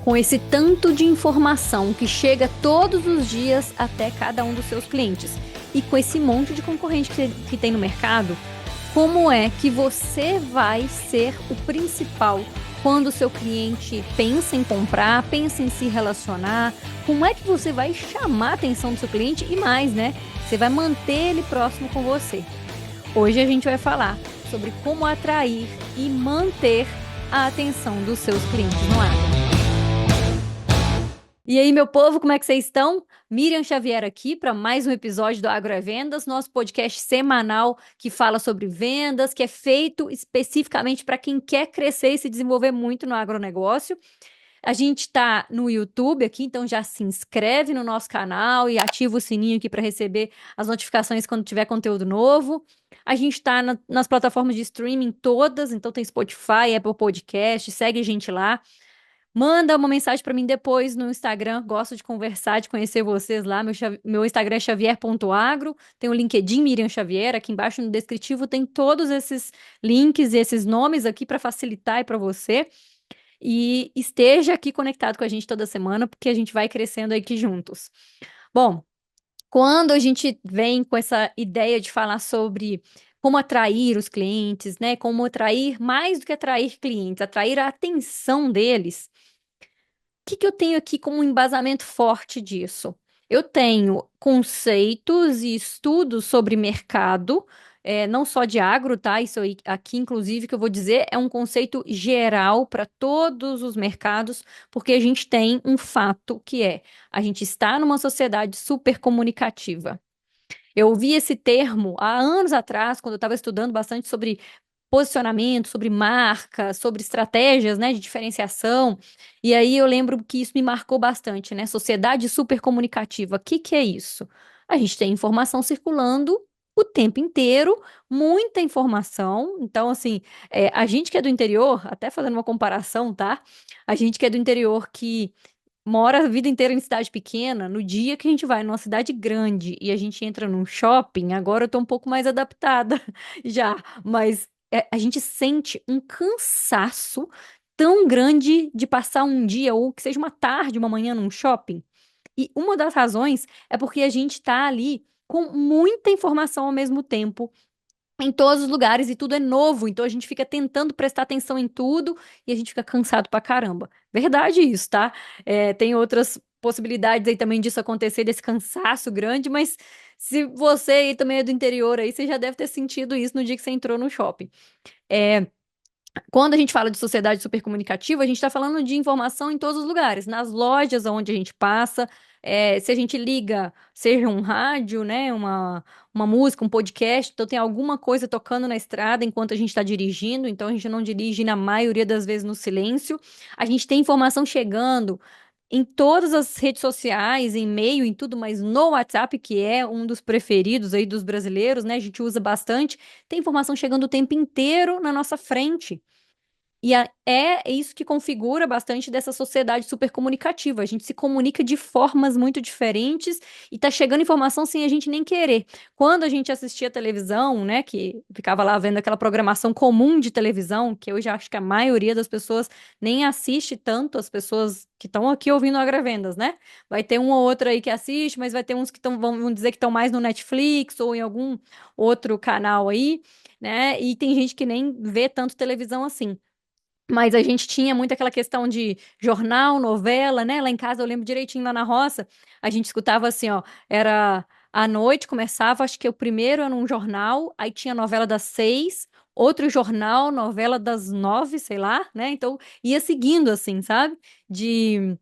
com esse tanto de informação que chega todos os dias até cada um dos seus clientes e com esse monte de concorrente que tem no mercado, como é que você vai ser o principal quando o seu cliente pensa em comprar, pensa em se relacionar? Como é que você vai chamar a atenção do seu cliente e mais, né? Você vai manter ele próximo com você. Hoje a gente vai falar sobre como atrair e manter a atenção dos seus clientes no Agro. E aí, meu povo, como é que vocês estão? Miriam Xavier aqui para mais um episódio do Agro é Vendas, nosso podcast semanal que fala sobre vendas, que é feito especificamente para quem quer crescer e se desenvolver muito no agronegócio. A gente está no YouTube aqui, então já se inscreve no nosso canal e ativa o sininho aqui para receber as notificações quando tiver conteúdo novo. A gente está nas plataformas de streaming todas, então tem Spotify, Apple Podcast, segue a gente lá. Manda uma mensagem para mim depois no Instagram. Gosto de conversar, de conhecer vocês lá. Meu Instagram é xavier.agro. Tem o LinkedIn Miriam Xavier. Aqui embaixo no descritivo tem todos esses links e esses nomes aqui para facilitar para você. E esteja aqui conectado com a gente toda semana, porque a gente vai crescendo aqui juntos. Bom, quando a gente vem com essa ideia de falar sobre como atrair os clientes, né? Como atrair mais do que atrair clientes, atrair a atenção deles. O que eu tenho aqui como um embasamento forte disso? Eu tenho conceitos e estudos sobre mercado, não só de agro, tá? Isso aí, aqui, inclusive, que eu vou dizer é um conceito geral para todos os mercados, porque a gente tem um fato que é a gente está numa sociedade super comunicativa. Eu ouvi esse termo há anos atrás, quando eu estava estudando bastante sobre posicionamento, sobre marca, sobre estratégias, né, de diferenciação. E aí eu lembro que isso me marcou bastante, né? Sociedade super comunicativa. O que que é isso? A gente tem informação circulando o tempo inteiro, muita informação. Então, assim, a gente que é do interior, até fazendo uma comparação, tá? A gente que é do interior que mora a vida inteira em cidade pequena, no dia que a gente vai numa cidade grande e a gente entra num shopping, agora eu tô um pouco mais adaptada já, mas a gente sente um cansaço tão grande de passar um dia ou que seja uma tarde, uma manhã num shopping. E uma das razões é porque a gente tá ali com muita informação ao mesmo tempo em todos os lugares e tudo é novo, então a gente fica tentando prestar atenção em tudo e a gente fica cansado pra caramba. Verdade isso, tá? Tem outras possibilidades aí também disso acontecer, desse cansaço grande, mas se você aí também é do interior aí, você já deve ter sentido isso no dia que você entrou no shopping. É, Quando a gente fala de sociedade supercomunicativa, a gente está falando de informação em todos os lugares, nas lojas onde a gente passa, se a gente liga, seja um rádio, né, uma música, um podcast, então tem alguma coisa tocando na estrada enquanto a gente está dirigindo, então a gente não dirige na maioria das vezes no silêncio. A gente tem informação chegando em todas as redes sociais, em e-mail, em tudo, mas no WhatsApp, que é um dos preferidos aí dos brasileiros, né, a gente usa bastante, tem informação chegando o tempo inteiro na nossa frente. E é isso que configura bastante dessa sociedade super comunicativa. A gente se comunica de formas muito diferentes e tá chegando informação sem a gente nem querer. Quando a gente assistia televisão, né, que ficava lá vendo aquela programação comum de televisão, que eu já acho que a maioria das pessoas nem assiste tanto, as pessoas que estão aqui ouvindo Agravendas, né? Vai ter um ou outro aí que assiste, mas vai ter uns que vão dizer que estão mais no Netflix ou em algum outro canal aí, né? E tem gente que nem vê tanto televisão assim. Mas a gente tinha muito aquela questão de jornal, novela, né? Lá em casa eu lembro direitinho lá na roça, a gente escutava assim, ó, era à noite, começava, acho que o primeiro era um jornal, aí tinha novela das 6, outro jornal, novela das 9, sei lá, né? Então ia seguindo assim, sabe? De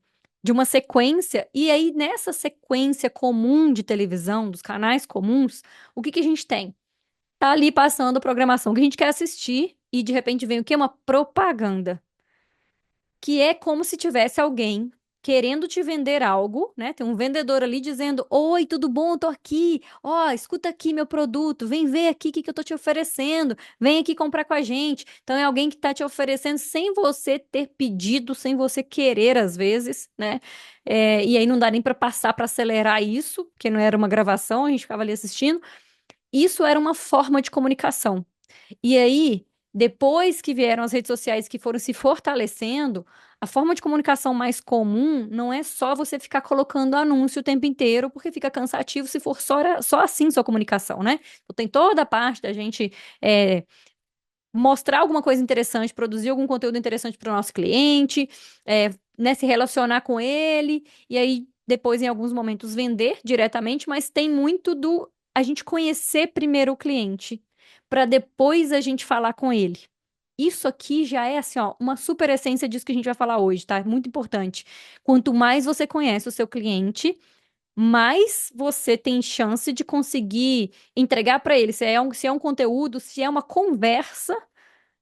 uma sequência, e aí nessa sequência comum de televisão, dos canais comuns, o que que a gente tem? Tá ali passando a programação que a gente quer assistir e de repente vem o quê? Uma propaganda, que é como se tivesse alguém querendo te vender algo, né? Tem um vendedor ali dizendo: Oi, tudo bom? Eu tô aqui. Ó, escuta aqui meu produto. Vem ver aqui o que que eu tô te oferecendo. Vem aqui comprar com a gente. Então é alguém que tá te oferecendo sem você ter pedido, sem você querer às vezes, né? E aí não dá nem para passar para acelerar isso, porque não era uma gravação, a gente ficava ali assistindo. Isso era uma forma de comunicação. E aí, depois que vieram as redes sociais que foram se fortalecendo, A forma de comunicação mais comum não é só você ficar colocando anúncio o tempo inteiro, porque fica cansativo se for só assim sua comunicação, né? Então, tem toda a parte da gente é, mostrar alguma coisa interessante, produzir algum conteúdo interessante para o nosso cliente, é, né, se relacionar com ele, e aí depois, em alguns momentos, vender diretamente, mas tem muito do a gente conhecer primeiro o cliente, para depois a gente falar com ele. Isso aqui já é assim, ó, uma super essência disso que a gente vai falar hoje, tá? Muito importante. Quanto mais você conhece o seu cliente, mais você tem chance de conseguir entregar para ele, se é um conteúdo, se é uma conversa,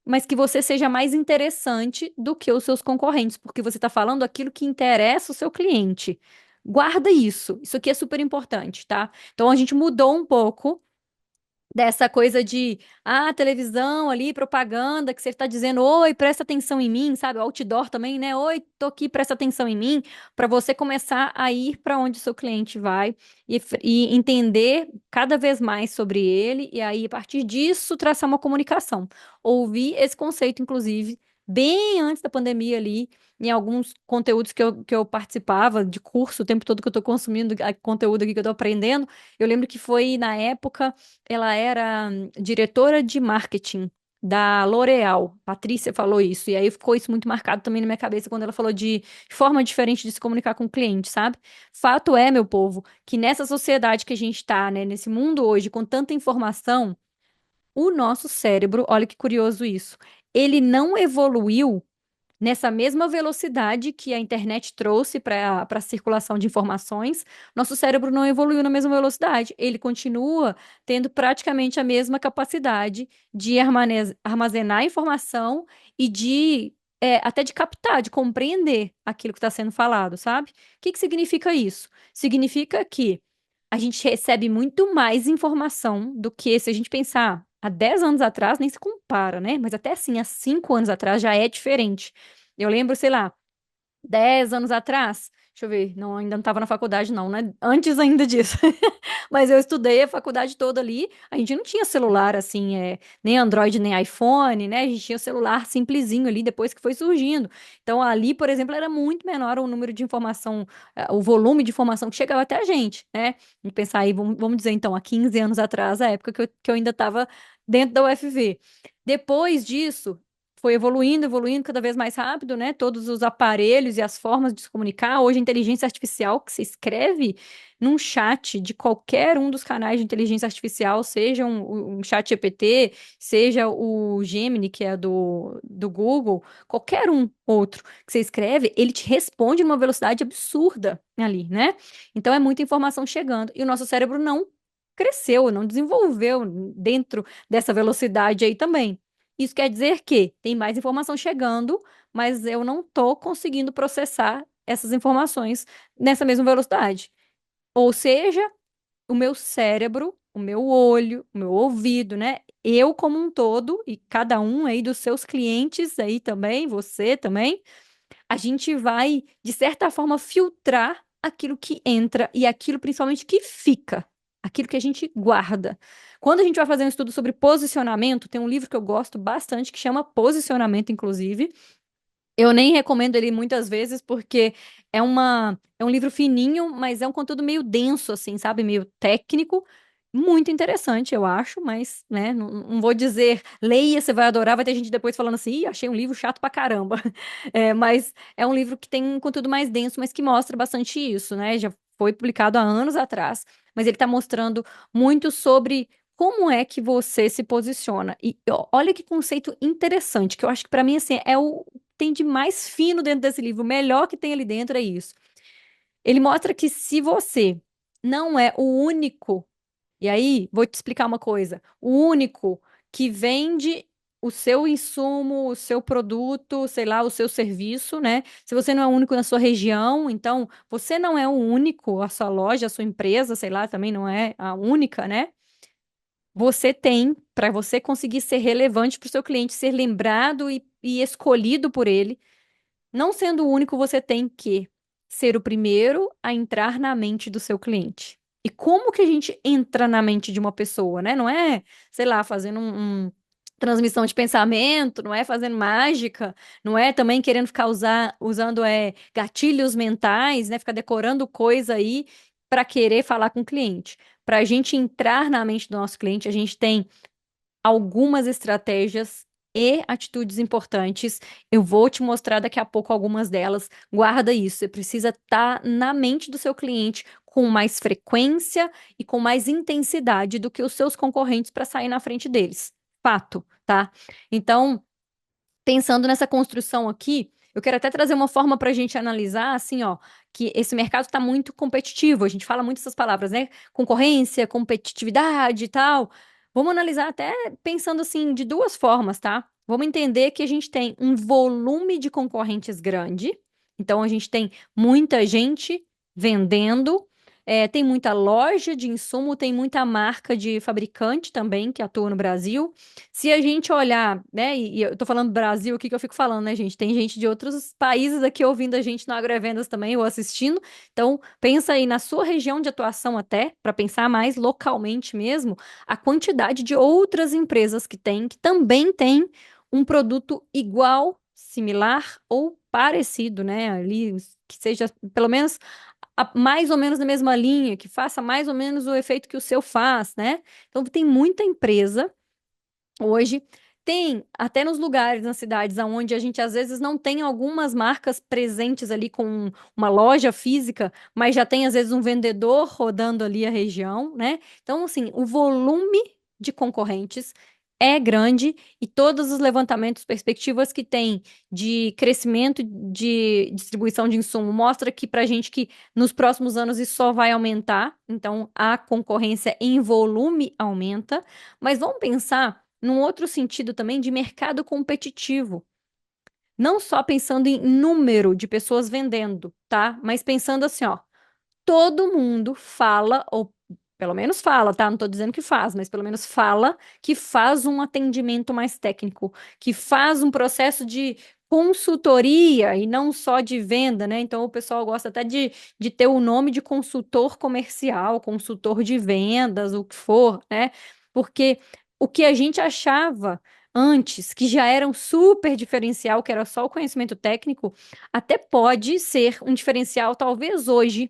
mas que você seja mais interessante do que os seus concorrentes, porque você está falando aquilo que interessa o seu cliente. Guarda isso. Isso aqui é super importante, tá? Então a gente mudou um pouco dessa coisa de televisão ali, propaganda, que você está dizendo, oi, presta atenção em mim, sabe? Outdoor também, né? Oi, tô aqui, presta atenção em mim, para você começar a ir para onde o seu cliente vai e entender cada vez mais sobre ele, e aí, a partir disso, traçar uma comunicação. Ouvi esse conceito, inclusive, bem antes da pandemia ali, em alguns conteúdos que eu participava de curso, o tempo todo que eu estou consumindo conteúdo aqui que eu estou aprendendo. Eu lembro que foi na época ela era diretora de marketing da L'Oréal. Patrícia falou isso. E aí ficou isso muito marcado também na minha cabeça quando ela falou de forma diferente de se comunicar com o cliente, sabe? Fato é, meu povo, que nessa sociedade que a gente está, né, nesse mundo hoje, com tanta informação, o nosso cérebro, olha que curioso isso, ele não evoluiu nessa mesma velocidade que a internet trouxe para a circulação de informações, nosso cérebro não evoluiu na mesma velocidade. Ele continua tendo praticamente a mesma capacidade de armazenar informação e de até de captar, de compreender aquilo que está sendo falado, sabe? O que que significa isso? Significa que a gente recebe muito mais informação do que se a gente pensar há 10 anos atrás, nem se compara, né? Mas até assim, há 5 anos atrás já é diferente. Eu lembro, sei lá, 10 anos atrás, deixa eu ver, não, ainda não estava na faculdade, não, né? Antes ainda disso. Mas eu estudei a faculdade toda ali. A gente não tinha celular assim, nem Android, nem iPhone, né? A gente tinha celular simplesinho ali depois que foi surgindo. Então, ali, por exemplo, era muito menor o número de informação, o volume de informação que chegava até a gente, né? E pensar aí, vamos dizer então, há 15 anos atrás, a época que eu ainda estava dentro da UFV. Depois disso, foi evoluindo, evoluindo cada vez mais rápido, né? Todos os aparelhos e as formas de se comunicar. Hoje, a inteligência artificial, que se escreve num chat de qualquer um dos canais de inteligência artificial, seja um chat GPT, seja o Gemini, que é do Google, qualquer um outro que você escreve, ele te responde numa velocidade absurda ali, né? Então, é muita informação chegando. E o nosso cérebro não cresceu, não desenvolveu dentro dessa velocidade aí também. Isso quer dizer que tem mais informação chegando, mas eu não estou conseguindo processar essas informações nessa mesma velocidade. Ou seja, o meu cérebro, o meu olho, o meu ouvido, né? Eu como um todo, e cada um aí dos seus clientes aí também, você também, a gente vai, de certa forma, filtrar aquilo que entra e aquilo principalmente que fica, aquilo que a gente guarda. Quando a gente vai fazer um estudo sobre posicionamento, tem um livro que eu gosto bastante que chama Posicionamento, inclusive. Eu nem recomendo ele muitas vezes porque é um livro fininho, mas é um conteúdo meio denso, assim, sabe? Meio técnico. Muito interessante, eu acho, mas, né, não vou dizer leia, você vai adorar, vai ter gente depois falando assim, Ih, achei um livro chato pra caramba. Mas é um livro que tem um conteúdo mais denso, mas que mostra bastante isso, né? Já foi publicado há anos atrás, mas ele tá mostrando muito sobre como é que você se posiciona. E ó, olha que conceito interessante, que eu acho que pra mim, assim, é o tem de mais fino dentro desse livro, o melhor que tem ali dentro é isso. Ele mostra que se você não é o único, e aí vou te explicar uma coisa, o único que vende o seu insumo, o seu produto, sei lá, o seu serviço, né? Se você não é o único na sua região, então você não é o único, a sua loja, a sua empresa, sei lá, também não é a única, né? Você tem, para você conseguir ser relevante para o seu cliente, ser lembrado e escolhido por ele, não sendo o único, você tem que ser o primeiro a entrar na mente do seu cliente. E como que a gente entra na mente de uma pessoa, né? Não é, sei lá, fazendo transmissão de pensamento, não é fazendo mágica, não é também querendo ficar usando gatilhos mentais, né? Ficar decorando coisa aí para querer falar com o cliente. Para a gente entrar na mente do nosso cliente, a gente tem algumas estratégias e atitudes importantes. Eu vou te mostrar daqui a pouco algumas delas. Guarda isso. Você precisa estar na mente do seu cliente com mais frequência e com mais intensidade do que os seus concorrentes para sair na frente deles. Fato, tá? Então, pensando nessa construção aqui, eu quero até trazer uma forma para a gente analisar, assim, ó, que esse mercado está muito competitivo. A gente fala muito essas palavras, né? Concorrência, competitividade e tal. Vamos analisar até pensando assim de duas formas, tá? Vamos entender que a gente tem um volume de concorrentes grande, então a gente tem muita gente vendendo. Tem muita loja de insumo, tem muita marca de fabricante também que atua no Brasil. Se a gente olhar, né, e eu tô falando Brasil aqui que eu fico falando, né, gente? Tem gente de outros países aqui ouvindo a gente no Agrovendas também ou assistindo. Então, pensa aí na sua região de atuação até, para pensar mais localmente mesmo, a quantidade de outras empresas que tem, que também tem um produto igual, similar ou parecido, né? Ali, que seja pelo menos mais ou menos na mesma linha, que faça mais ou menos o efeito que o seu faz, né? Então, tem muita empresa hoje. Tem até nos lugares, nas cidades, onde a gente às vezes não tem algumas marcas presentes ali com uma loja física, mas já tem às vezes um vendedor rodando ali a região, né? Então, assim, o volume de concorrentes é grande e todos os levantamentos, perspectivas que tem de crescimento de distribuição de insumo mostra que para a gente que nos próximos anos isso só vai aumentar. Então, a concorrência em volume aumenta. Mas vamos pensar num outro sentido também de mercado competitivo. Não só pensando em número de pessoas vendendo, tá? Mas pensando assim, ó, todo mundo fala, ou pelo menos fala, tá? Não tô dizendo que faz, mas pelo menos fala que faz um atendimento mais técnico, que faz um processo de consultoria e não só de venda, né? Então o pessoal gosta até de ter o nome de consultor comercial, consultor de vendas, o que for, né? Porque o que a gente achava antes, que já era um super diferencial, que era só o conhecimento técnico, até pode ser um diferencial, talvez hoje.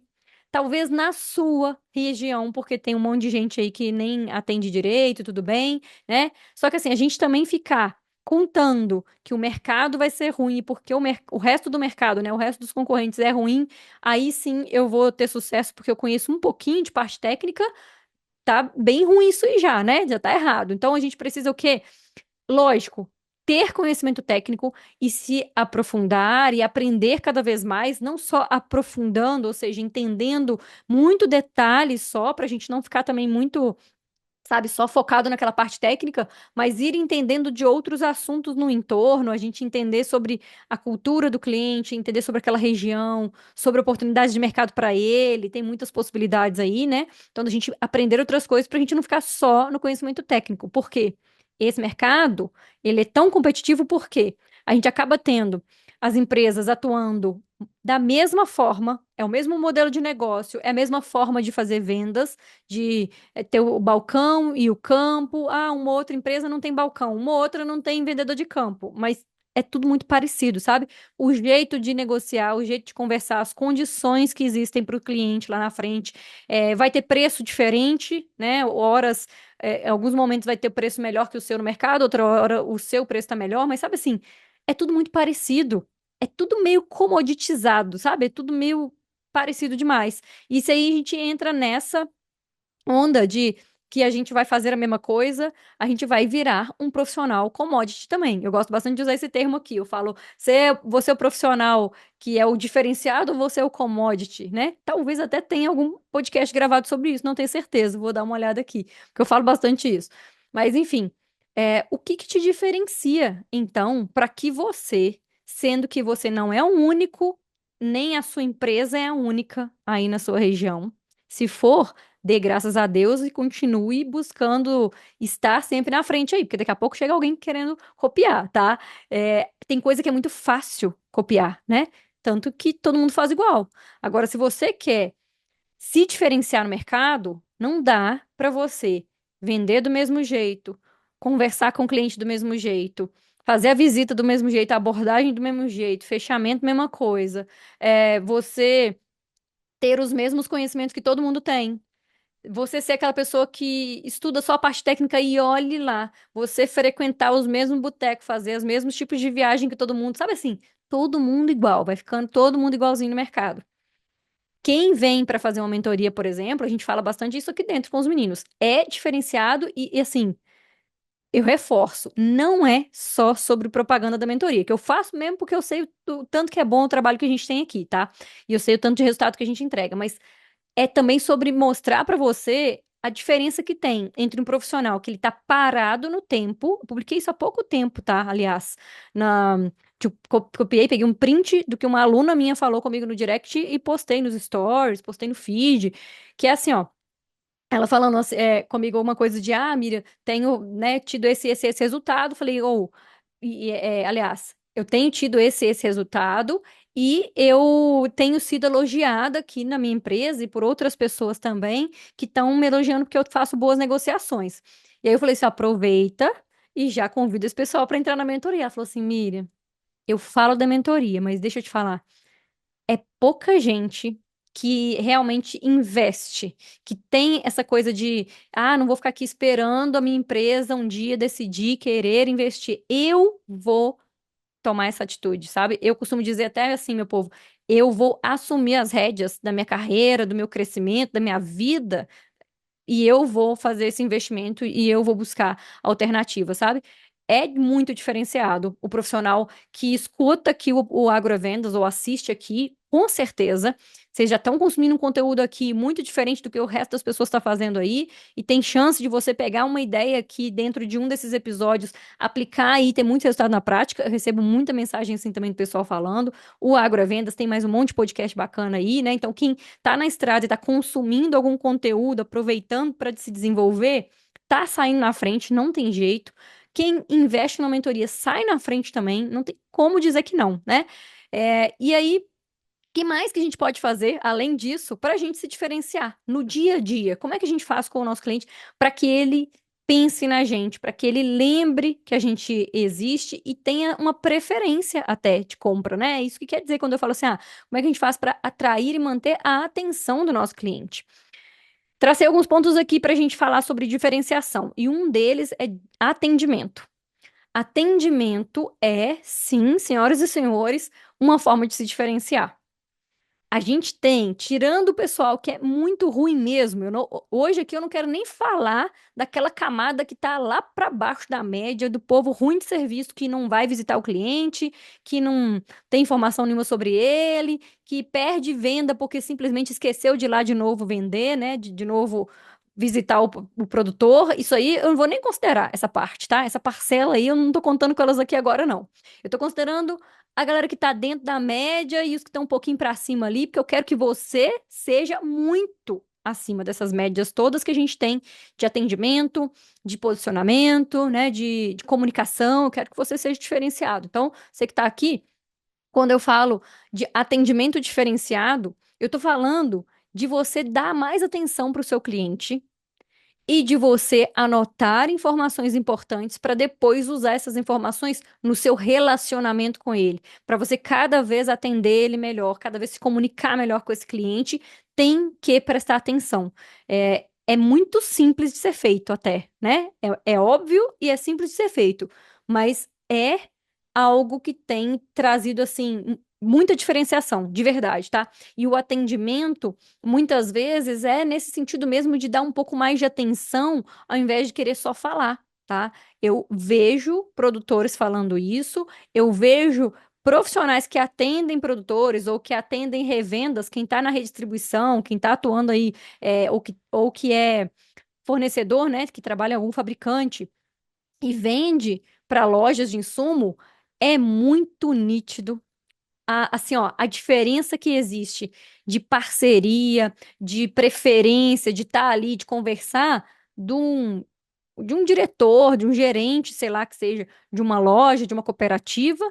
Talvez na sua região, porque tem um monte de gente aí que nem atende direito, tudo bem, né? Só que assim, a gente também ficar contando que o mercado vai ser ruim porque o resto do mercado, né? O resto dos concorrentes é ruim, aí sim eu vou ter sucesso porque eu conheço um pouquinho de parte técnica, tá bem ruim isso aí já, né? Já tá errado. Então a gente precisa o quê? Lógico, ter conhecimento técnico e se aprofundar e aprender cada vez mais, não só aprofundando, ou seja, entendendo muito detalhe só, para a gente não ficar também muito, sabe, só focado naquela parte técnica, mas ir entendendo de outros assuntos no entorno, a gente entender sobre a cultura do cliente, entender sobre aquela região, sobre oportunidades de mercado para ele, tem muitas possibilidades aí, né? Então, a gente aprender outras coisas para a gente não ficar só no conhecimento técnico. Por quê? Esse mercado, ele é tão competitivo porque a gente acaba tendo as empresas atuando da mesma forma, é o mesmo modelo de negócio, é a mesma forma de fazer vendas, de ter o balcão e o campo. Ah, uma outra empresa não tem balcão, uma outra não tem vendedor de campo, mas é tudo muito parecido, sabe? O jeito de negociar, o jeito de conversar, as condições que existem para o cliente lá na frente, vai ter preço diferente, né? Horas, em alguns momentos vai ter preço melhor que o seu no mercado, outra hora o seu preço está melhor, mas sabe assim, é tudo muito parecido. É tudo meio comoditizado, sabe? É tudo meio parecido demais. E isso aí a gente entra nessa onda de que a gente vai fazer a mesma coisa, a gente vai virar um profissional commodity também. Eu gosto bastante de usar esse termo aqui. Eu falo, você é o profissional que é o diferenciado ou você é o commodity, né? Talvez até tenha algum podcast gravado sobre isso, não tenho certeza. Vou dar uma olhada aqui, porque eu falo bastante isso. Mas, enfim, o que que te diferencia, então, para que você, sendo que você não é o único, nem a sua empresa é a única aí na sua região, se for dê graças a Deus e continue buscando estar sempre na frente aí, porque daqui a pouco chega alguém querendo copiar, tá? Tem coisa que é muito fácil copiar, né? Tanto que todo mundo faz igual. Agora, se você quer se diferenciar no mercado, não dá para você vender do mesmo jeito, conversar com o cliente do mesmo jeito, fazer a visita do mesmo jeito, a abordagem do mesmo jeito, fechamento, mesma coisa. Você ter os mesmos conhecimentos que todo mundo tem. Você ser aquela pessoa que estuda só a parte técnica e olhe lá. Você frequentar os mesmos botecos, fazer os mesmos tipos de viagem que todo mundo. Sabe assim? Todo mundo igual, vai ficando todo mundo igualzinho no mercado. Quem vem para fazer uma mentoria, por exemplo, a gente fala bastante isso aqui dentro com os meninos. É diferenciado e assim, eu reforço, não é só sobre propaganda da mentoria, que eu faço mesmo porque eu sei o tanto que é bom o trabalho que a gente tem aqui, tá? E eu sei o tanto de resultado que a gente entrega, mas é também sobre mostrar para você a diferença que tem entre um profissional que ele tá parado no tempo, eu publiquei isso há pouco tempo, tá? Aliás, tipo, copiei, peguei um print do que uma aluna minha falou comigo no direct e postei nos stories, postei no feed, que é assim, ó. Ela falando comigo alguma coisa de, Miriam, tenho, né, tido esse resultado. Falei, aliás, eu tenho tido esse resultado e eu tenho sido elogiada aqui na minha empresa e por outras pessoas também que estão me elogiando porque eu faço boas negociações. E aí eu falei assim, aproveita e já convida esse pessoal para entrar na mentoria. Ela falou assim, Miriam, eu falo da mentoria, mas deixa eu te falar é pouca gente que realmente investe, que tem essa coisa de, não vou ficar aqui esperando a minha empresa um dia decidir querer investir. Eu vou tomar essa atitude, sabe? Eu costumo dizer até assim, meu povo, eu vou assumir as rédeas da minha carreira, do meu crescimento, da minha vida e eu vou fazer esse investimento e eu vou buscar alternativas, sabe? É muito diferenciado o profissional que escuta aqui o Agrovendas ou assiste aqui, com certeza. Vocês já estão consumindo um conteúdo aqui muito diferente do que o resto das pessoas está fazendo aí, e tem chance de você pegar uma ideia aqui dentro de um desses episódios, aplicar e ter muito resultado na prática. Eu recebo muita mensagem assim também do pessoal falando. O Agrovendas tem mais um monte de podcast bacana aí, né? Então, quem tá na estrada e tá consumindo algum conteúdo, aproveitando para se desenvolver, tá saindo na frente, não tem jeito. Quem investe na mentoria sai na frente também, não tem como dizer que não, né? E aí, o que mais que a gente pode fazer, além disso, para a gente se diferenciar no dia a dia? Como é que a gente faz com o nosso cliente para que ele pense na gente, para que ele lembre que a gente existe e tenha uma preferência até de compra, né? É isso que quer dizer quando eu falo assim, como é que a gente faz para atrair e manter a atenção do nosso cliente? Tracei alguns pontos aqui para a gente falar sobre diferenciação, e um deles é atendimento. Atendimento é, sim, senhoras e senhores, uma forma de se diferenciar. A gente tem, tirando o pessoal que é muito ruim mesmo, hoje aqui eu não quero nem falar daquela camada que está lá para baixo da média, do povo ruim de serviço que não vai visitar o cliente, que não tem informação nenhuma sobre ele, que perde venda porque simplesmente esqueceu de ir lá de novo vender, né? De novo visitar o produtor. Isso aí eu não vou nem considerar essa parte, tá? Essa parcela aí eu não tô contando com elas aqui agora, não. Eu tô considerando a galera que tá dentro da média e os que estão um pouquinho para cima ali, porque eu quero que você seja muito acima dessas médias todas que a gente tem de atendimento, de posicionamento, né, de comunicação. Eu quero que você seja diferenciado. Então, você que está aqui, quando eu falo de atendimento diferenciado, eu estou falando de você dar mais atenção para o seu cliente e de você anotar informações importantes para depois usar essas informações no seu relacionamento com ele, para você cada vez atender ele melhor, cada vez se comunicar melhor com esse cliente, tem que prestar atenção. É muito simples de ser feito até, né? É óbvio e é simples de ser feito, mas é algo que tem trazido, assim, muita diferenciação, de verdade, tá? E o atendimento muitas vezes é nesse sentido mesmo de dar um pouco mais de atenção ao invés de querer só falar, tá? Eu vejo produtores falando isso, eu vejo profissionais que atendem produtores ou que atendem revendas, quem está na redistribuição, quem está atuando aí, ou que é fornecedor, né, que trabalha em algum fabricante e vende para lojas de insumo, é muito nítido assim, ó, a diferença que existe de parceria, de preferência, de estar ali, de conversar, de um diretor, de um gerente, sei lá que seja, de uma loja, de uma cooperativa,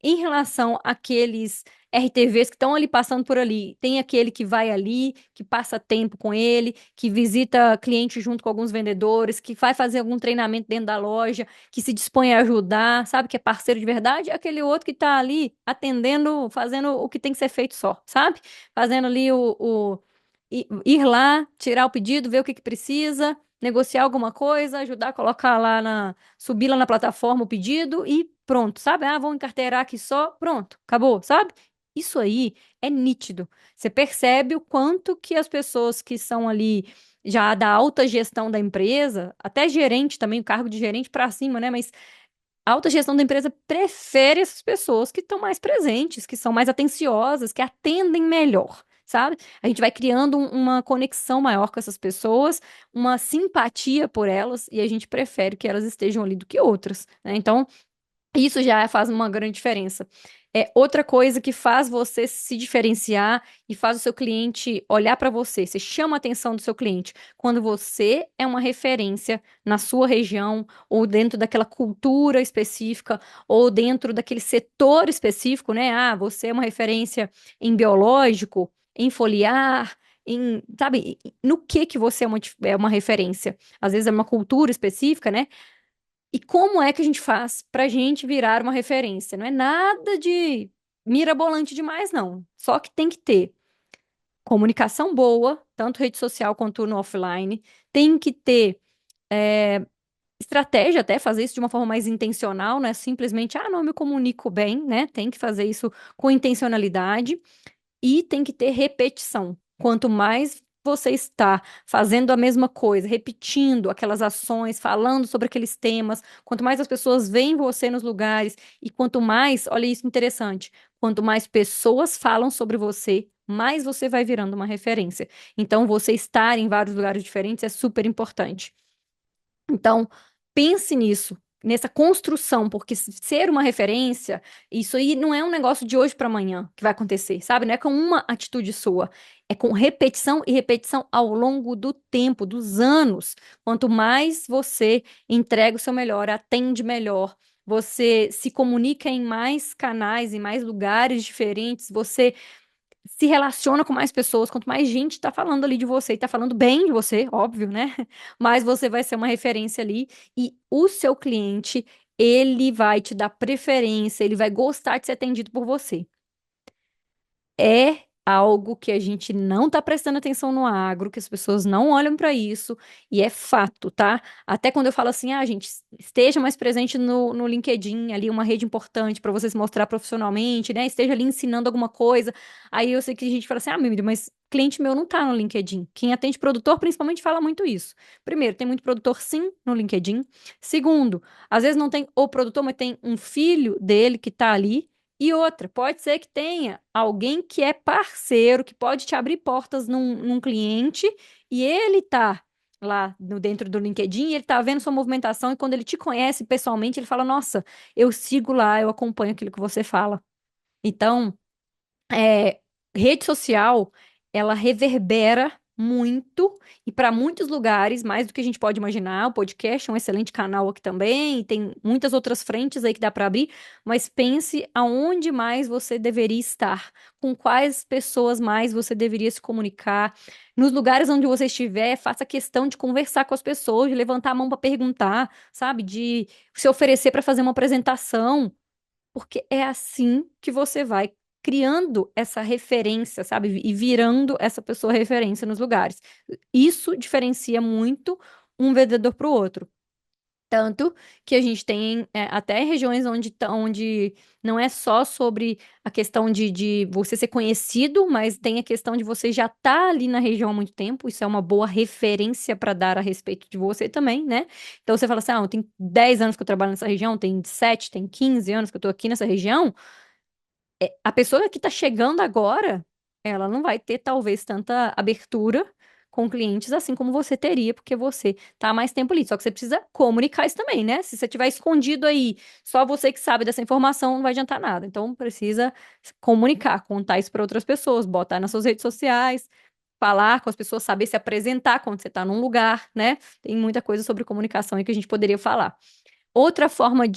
Em relação àqueles RTVs que estão ali passando por ali, tem aquele que vai ali, que passa tempo com ele, que visita cliente junto com alguns vendedores, que vai fazer algum treinamento dentro da loja, que se dispõe a ajudar, sabe, que é parceiro de verdade, e aquele outro que está ali atendendo, fazendo o que tem que ser feito só, sabe? Fazendo ali ir lá, tirar o pedido, ver o que que precisa, negociar alguma coisa, ajudar a colocar lá subir lá na plataforma o pedido e pronto, sabe? Ah, vou encarteirar aqui só, pronto, acabou, sabe? Isso aí é nítido. Você percebe o quanto que as pessoas que são ali já da alta gestão da empresa, até gerente também, o cargo de gerente para cima, né? Mas a alta gestão da empresa prefere essas pessoas que estão mais presentes, que são mais atenciosas, que atendem melhor, sabe? A gente vai criando uma conexão maior com essas pessoas, uma simpatia por elas, e a gente prefere que elas estejam ali do que outras, né? Então, isso já faz uma grande diferença. É outra coisa que faz você se diferenciar e faz o seu cliente olhar para você. Você chama a atenção do seu cliente quando você é uma referência na sua região ou dentro daquela cultura específica ou dentro daquele setor específico, né? Ah, você é uma referência em biológico, em foliar, sabe, no que você é uma referência? Às vezes é uma cultura específica, né? E como é que a gente faz para a gente virar uma referência? Não é nada de mirabolante demais, não. Só que tem que ter comunicação boa, tanto rede social quanto no offline. Tem que ter estratégia até, fazer isso de uma forma mais intencional, não é simplesmente, ah, não, eu me comunico bem, né? Tem que fazer isso com intencionalidade. E tem que ter repetição. Quanto mais você está fazendo a mesma coisa, repetindo aquelas ações, falando sobre aqueles temas, quanto mais as pessoas veem você nos lugares e quanto mais, olha isso interessante, quanto mais pessoas falam sobre você, mais você vai virando uma referência. Então, você estar em vários lugares diferentes é super importante. Então, pense nisso, nessa construção, porque ser uma referência, isso aí não é um negócio de hoje para amanhã que vai acontecer, sabe? Não é com uma atitude sua, é com repetição e repetição ao longo do tempo, dos anos. Quanto mais você entrega o seu melhor, atende melhor, você se comunica em mais canais, em mais lugares diferentes, você se relaciona com mais pessoas, quanto mais gente está falando ali de você e tá falando bem de você, óbvio, né? Mais você vai ser uma referência ali e o seu cliente, ele vai te dar preferência, ele vai gostar de ser atendido por você. É algo que a gente não está prestando atenção no agro, que as pessoas não olham para isso, e é fato, tá? Até quando eu falo assim, ah, gente, esteja mais presente no LinkedIn, ali uma rede importante para você se mostrar profissionalmente, né? Esteja ali ensinando alguma coisa. Aí eu sei que a gente fala assim, ah, Mimir, mas cliente meu não tá no LinkedIn. Quem atende produtor principalmente fala muito isso. Primeiro, tem muito produtor sim no LinkedIn. Segundo, às vezes não tem o produtor, mas tem um filho dele que tá ali. E outra, pode ser que tenha alguém que é parceiro, que pode te abrir portas num cliente, e ele tá lá dentro do LinkedIn, e ele tá vendo sua movimentação, e quando ele te conhece pessoalmente, ele fala: Nossa, eu sigo lá, eu acompanho aquilo que você fala. Então, é, rede social, ela reverbera muito e para muitos lugares, mais do que a gente pode imaginar. O podcast é um excelente canal aqui também, e tem muitas outras frentes aí que dá para abrir, mas pense aonde mais você deveria estar, com quais pessoas mais você deveria se comunicar. Nos lugares onde você estiver, faça questão de conversar com as pessoas, de levantar a mão para perguntar, sabe? De se oferecer para fazer uma apresentação. Porque é assim que você vai criando essa referência, sabe? E virando essa pessoa referência nos lugares. Isso diferencia muito um vendedor para o outro. Tanto que a gente tem até regiões onde não é só sobre a questão de você ser conhecido, mas tem a questão de você já estar ali na região há muito tempo. Isso é uma boa referência para dar a respeito de você também, né? Então você fala assim: ah, tem 10 anos que eu trabalho nessa região, tem 7, tem 15 anos que eu estou aqui nessa região. A pessoa que está chegando agora, ela não vai ter talvez tanta abertura com clientes assim como você teria, porque você tá há mais tempo ali. Só que você precisa comunicar isso também, né? Se você tiver escondido aí, só você que sabe dessa informação, não vai adiantar nada. Então precisa comunicar, contar isso para outras pessoas, botar nas suas redes sociais, falar com as pessoas, saber se apresentar quando você está num lugar, né? Tem muita coisa sobre comunicação aí que a gente poderia falar. Outra forma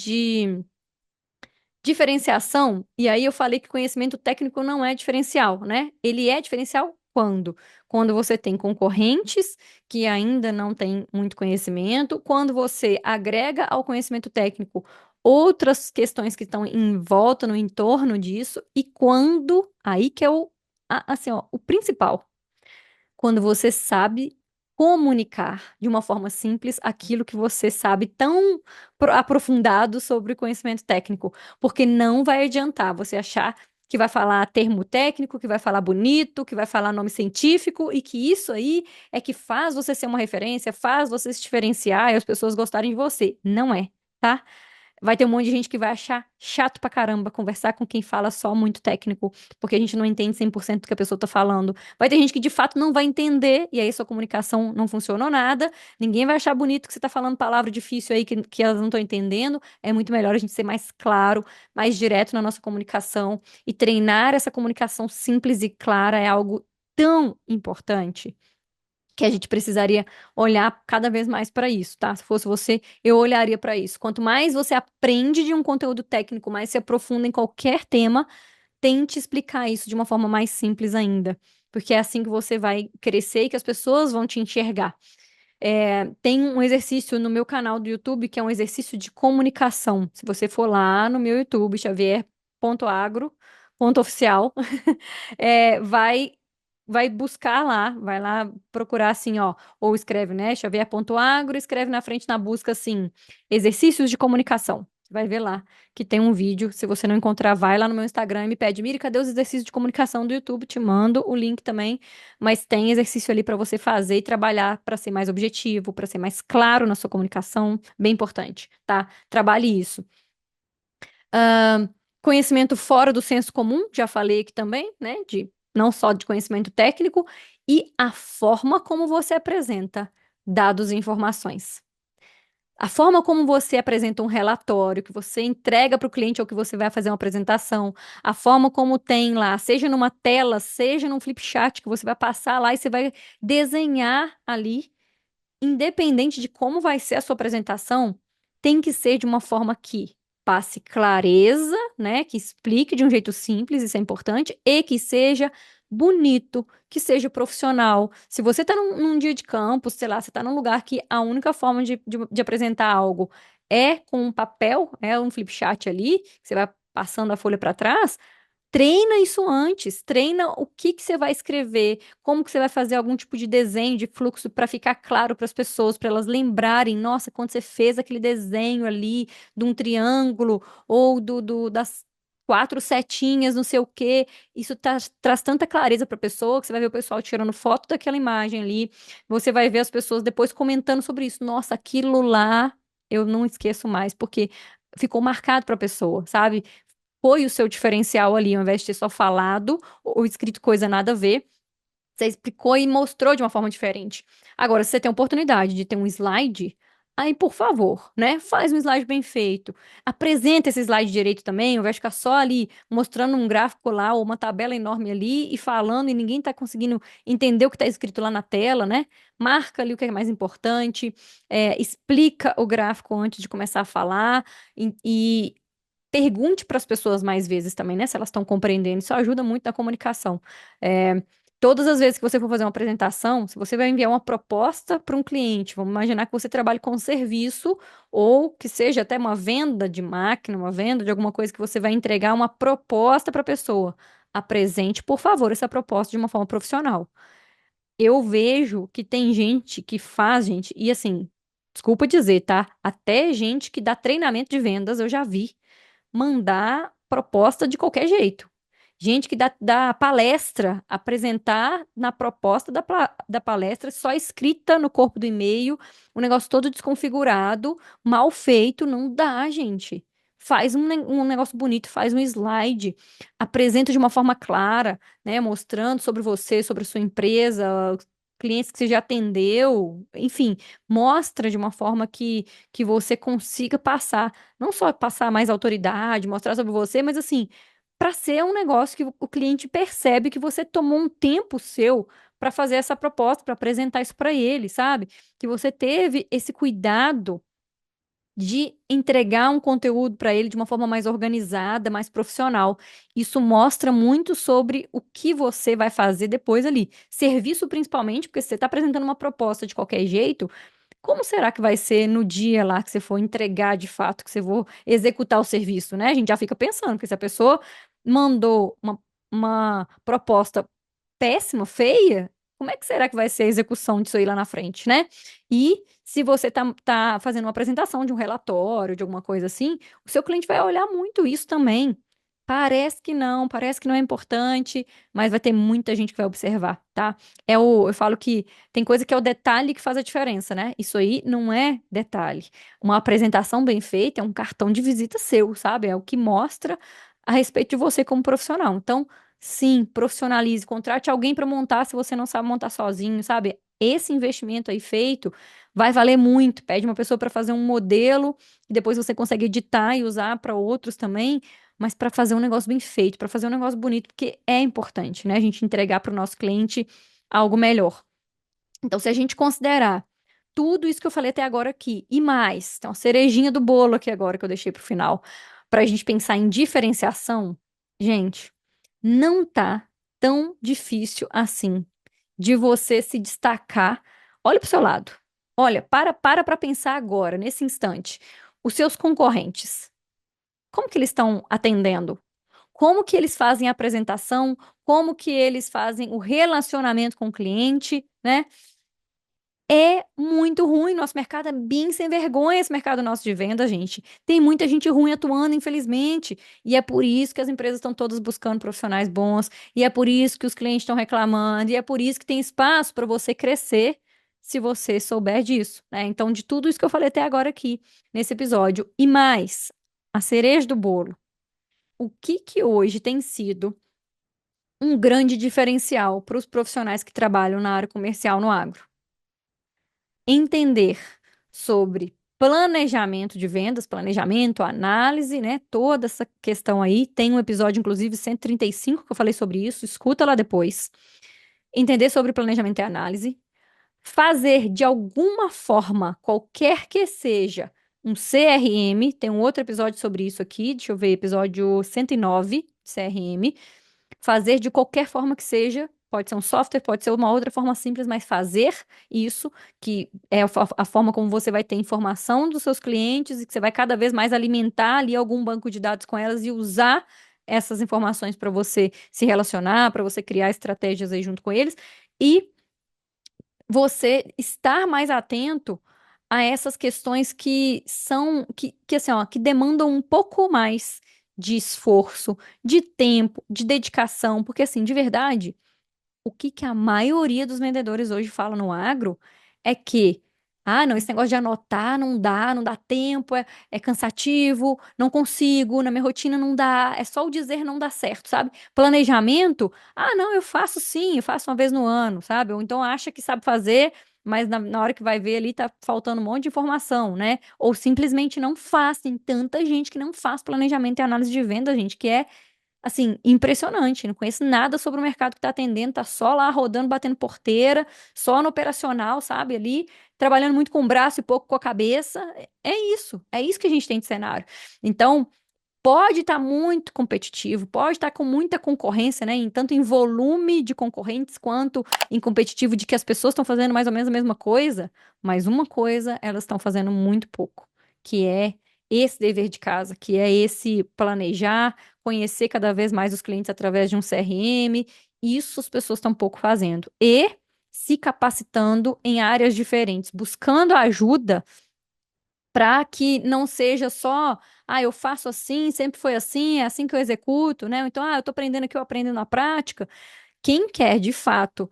Diferenciação, e aí eu falei que conhecimento técnico não é diferencial, né? Ele é diferencial quando? Quando você tem concorrentes que ainda não têm muito conhecimento, quando você agrega ao conhecimento técnico outras questões que estão em volta, no entorno disso, e quando, aí que é assim, ó, o principal, quando você sabe comunicar de uma forma simples aquilo que você sabe tão aprofundado sobre o conhecimento técnico, porque não vai adiantar você achar que vai falar termo técnico, que vai falar bonito, que vai falar nome científico e que isso aí é que faz você ser uma referência, faz você se diferenciar e as pessoas gostarem de você. Não é, tá? Vai ter um monte de gente que vai achar chato pra caramba conversar com quem fala só muito técnico, porque a gente não entende 100% do que a pessoa tá falando. Vai ter gente que de fato não vai entender, e aí sua comunicação não funcionou nada. Ninguém vai achar bonito que você tá falando palavra difícil aí que elas não estão entendendo. É muito melhor a gente ser mais claro, mais direto na nossa comunicação. E treinar essa comunicação simples e clara é algo tão importante que a gente precisaria olhar cada vez mais para isso, tá? Se fosse você, eu olharia para isso. Quanto mais você aprende de um conteúdo técnico, mais se aprofunda em qualquer tema, tente explicar isso de uma forma mais simples ainda, porque é assim que você vai crescer e que as pessoas vão te enxergar. Tem um exercício no meu canal do YouTube que é um exercício de comunicação. Se você for lá no meu YouTube, xavier.agro, ponto oficial, vai buscar lá, vai lá procurar assim, ó, ou escreve, né, xavier.agro, escreve na frente na busca assim, exercícios de comunicação. Vai ver lá que tem um vídeo. Se você não encontrar, vai lá no meu Instagram e me pede, Miri, cadê os exercícios de comunicação do YouTube? Te mando o link também, mas tem exercício ali para você fazer e trabalhar para ser mais objetivo, para ser mais claro na sua comunicação, bem importante, tá? Trabalhe isso. Ahn, Conhecimento fora do senso comum, já falei aqui também, né? De não só de conhecimento técnico, e a forma como você apresenta dados e informações. A forma como você apresenta um relatório, que você entrega para o cliente ou que você vai fazer uma apresentação, a forma como tem lá, seja numa tela, seja num flip chart que você vai passar lá e você vai desenhar ali, independente de como vai ser a sua apresentação, tem que ser de uma forma que passe clareza, né? Que explique de um jeito simples, isso é importante, e que seja bonito, que seja profissional. Se você está num dia de campo, sei lá, você está num lugar que a única forma de apresentar algo é com um papel, é um flip chart ali, que você vai passando a folha para trás. Treina isso antes, treina o que que você vai escrever, como que você vai fazer algum tipo de desenho de fluxo para ficar claro para as pessoas, para elas lembrarem, nossa, quando você fez aquele desenho ali de um triângulo ou das quatro setinhas, não sei o quê, isso traz tanta clareza para a pessoa que você vai ver o pessoal tirando foto daquela imagem ali, você vai ver as pessoas depois comentando sobre isso, nossa, aquilo lá eu não esqueço mais, porque ficou marcado para a pessoa, sabe? Foi o seu diferencial ali, ao invés de ter só falado ou escrito coisa nada a ver, você explicou e mostrou de uma forma diferente. Agora, se você tem a oportunidade de ter um slide, aí, por favor, né? Faz um slide bem feito. Apresenta esse slide direito também, ao invés de ficar só ali mostrando um gráfico lá ou uma tabela enorme ali e falando e ninguém tá conseguindo entender o que tá escrito lá na tela, né? Marca ali o que é mais importante, explica o gráfico antes de começar a falar e pergunte para as pessoas mais vezes também, né? Se elas estão compreendendo. Isso ajuda muito na comunicação. É, Todas as vezes que você for fazer uma apresentação, se você vai enviar uma proposta para um cliente, vamos imaginar que você trabalhe com um serviço ou que seja até uma venda de máquina, uma venda de alguma coisa que você vai entregar uma proposta para a pessoa. Apresente, por favor, essa proposta de uma forma profissional. Eu vejo que tem gente que faz, gente, e assim, desculpa dizer, tá? Até gente que dá treinamento de vendas, eu já vi mandar proposta de qualquer jeito. Gente que dá palestra, apresentar na proposta da palestra, só escrita no corpo do e-mail, o negócio todo desconfigurado, mal feito, não dá, gente. Faz um negócio bonito, faz um slide, apresenta de uma forma clara, né, mostrando sobre você, sobre a sua empresa, clientes que você já atendeu, enfim, mostra de uma forma que você consiga passar não só passar mais autoridade, mostrar sobre você, mas assim, para ser um negócio que o cliente percebe que você tomou um tempo seu para fazer essa proposta, para apresentar isso para ele, sabe? Que você teve esse cuidado de entregar um conteúdo para ele de uma forma mais organizada, mais profissional. Isso mostra muito sobre o que você vai fazer depois ali. Serviço principalmente, porque se você está apresentando uma proposta de qualquer jeito, como será que vai ser no dia lá que você for entregar de fato, que você for executar o serviço, né? A gente já fica pensando, porque se a pessoa mandou uma proposta péssima, feia, como é que será que vai ser a execução disso aí lá na frente, né? E se você tá fazendo uma apresentação de um relatório, de alguma coisa assim, o seu cliente vai olhar muito isso também. Parece que não é importante, mas vai ter muita gente que vai observar, tá? Eu falo que tem coisa que é o detalhe que faz a diferença, né? Isso aí não é detalhe. Uma apresentação bem feita é um cartão de visita seu, sabe? É o que mostra a respeito de você como profissional. Então, sim, profissionalize, contrate alguém para montar se você não sabe montar sozinho, sabe? Esse investimento aí feito vai valer muito. Pede uma pessoa para fazer um modelo e depois você consegue editar e usar para outros também, mas para fazer um negócio bem feito, para fazer um negócio bonito, porque é importante, né? A gente entregar para o nosso cliente algo melhor. Então, se a gente considerar tudo isso que eu falei até agora aqui e mais, então, a cerejinha do bolo aqui agora que eu deixei para o final, para a gente pensar em diferenciação, gente, não tá tão difícil assim de você se destacar. Olha para o seu lado. Olha, para pensar agora, nesse instante. Os seus concorrentes, como que eles estão atendendo? Como que eles fazem a apresentação? Como que eles fazem o relacionamento com o cliente, né? É muito ruim. Nosso mercado é bem sem vergonha, esse mercado nosso de venda, gente. Tem muita gente ruim atuando, infelizmente. E é por isso que as empresas estão todas buscando profissionais bons. E é por isso que os clientes estão reclamando. E é por isso que tem espaço para você crescer, se você souber disso, né? Então, de tudo isso que eu falei até agora aqui, nesse episódio, e mais, a cereja do bolo. O que que hoje tem sido um grande diferencial para os profissionais que trabalham na área comercial no agro? Entender sobre planejamento de vendas, planejamento, análise, né? Toda essa questão aí. Tem um episódio, inclusive, 135, que eu falei sobre isso. Escuta lá depois. Entender sobre planejamento e análise. Fazer de alguma forma, qualquer que seja, um CRM. Tem um outro episódio sobre isso aqui. Deixa eu ver, episódio 109, CRM. Fazer de qualquer forma que seja, pode ser um software, pode ser uma outra forma simples, mas fazer isso, que é a forma como você vai ter informação dos seus clientes e que você vai cada vez mais alimentar ali algum banco de dados com elas e usar essas informações para você se relacionar, para você criar estratégias aí junto com eles e você estar mais atento a essas questões que são que assim, ó, que demandam um pouco mais de esforço, de tempo, de dedicação, porque assim, de verdade, o que que a maioria dos vendedores hoje fala no agro é que, ah, não, esse negócio de anotar não dá tempo, é cansativo, não consigo, na minha rotina não dá, é só o dizer não dá certo, sabe? Planejamento, ah, não, eu faço sim, eu faço uma vez no ano, sabe? Ou então acha que sabe fazer, mas na hora que vai ver ali tá faltando um monte de informação, né? Ou simplesmente não faz, tem tanta gente que não faz planejamento e análise de venda, gente, que é assim, impressionante. Não conheço nada sobre o mercado que está atendendo, tá só lá rodando, batendo porteira, só no operacional, sabe? Ali, trabalhando muito com o braço e pouco com a cabeça. É isso que a gente tem de cenário. Então, pode estar muito competitivo, pode estar com muita concorrência, né? Tanto em volume de concorrentes quanto em competitivo de que as pessoas estão fazendo mais ou menos a mesma coisa, mas uma coisa elas estão fazendo muito pouco, que é esse dever de casa, que é esse planejar, conhecer cada vez mais os clientes através de um CRM. Isso as pessoas estão pouco fazendo. E se capacitando em áreas diferentes, buscando ajuda para que não seja só, ah, eu faço assim, sempre foi assim, é assim que eu executo, né? Ou então, ah, eu estou aprendendo aqui, eu aprendo na prática. Quem quer, de fato,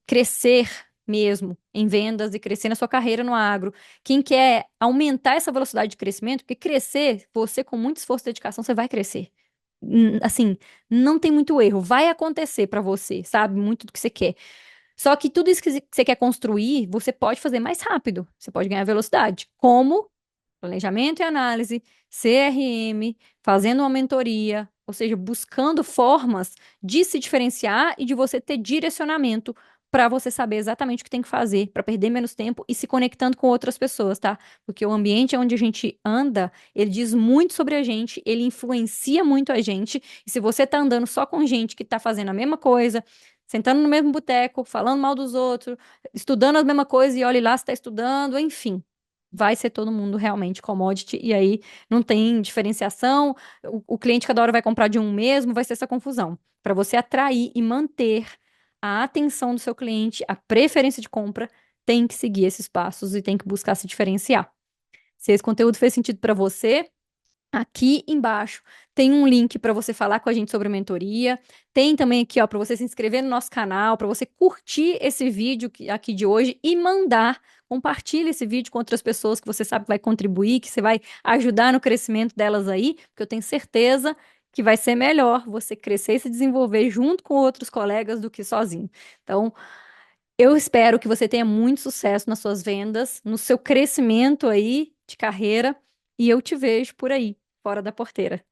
crescer mesmo em vendas e crescer na sua carreira no agro, quem quer aumentar essa velocidade de crescimento, porque crescer, você com muito esforço e dedicação, você vai crescer. Assim, não tem muito erro, vai acontecer para você, sabe? Muito do que você quer. Só que tudo isso que você quer construir, você pode fazer mais rápido. Você pode ganhar velocidade. Como planejamento e análise, CRM, fazendo uma mentoria, ou seja, buscando formas de se diferenciar e de você ter direcionamento para você saber exatamente o que tem que fazer, para perder menos tempo e se conectando com outras pessoas, tá? Porque o ambiente onde a gente anda, ele diz muito sobre a gente, ele influencia muito a gente. E se você tá andando só com gente que tá fazendo a mesma coisa, sentando no mesmo boteco, falando mal dos outros, estudando a mesma coisa e olhe lá se tá estudando, enfim. Vai ser todo mundo realmente commodity, e aí não tem diferenciação. O cliente cada hora vai comprar de um mesmo, vai ser essa confusão. Para você atrair e manter a atenção do seu cliente, a preferência de compra, tem que seguir esses passos e tem que buscar se diferenciar. Se esse conteúdo fez sentido para você, aqui embaixo tem um link para você falar com a gente sobre mentoria. Tem também aqui, ó, para você se inscrever no nosso canal, para você curtir esse vídeo aqui de hoje e mandar, compartilhe esse vídeo com outras pessoas que você sabe que vai contribuir, que você vai ajudar no crescimento delas aí, porque eu tenho certeza que vai ser melhor você crescer e se desenvolver junto com outros colegas do que sozinho. Então, eu espero que você tenha muito sucesso nas suas vendas, no seu crescimento aí de carreira, e eu te vejo por aí, fora da porteira.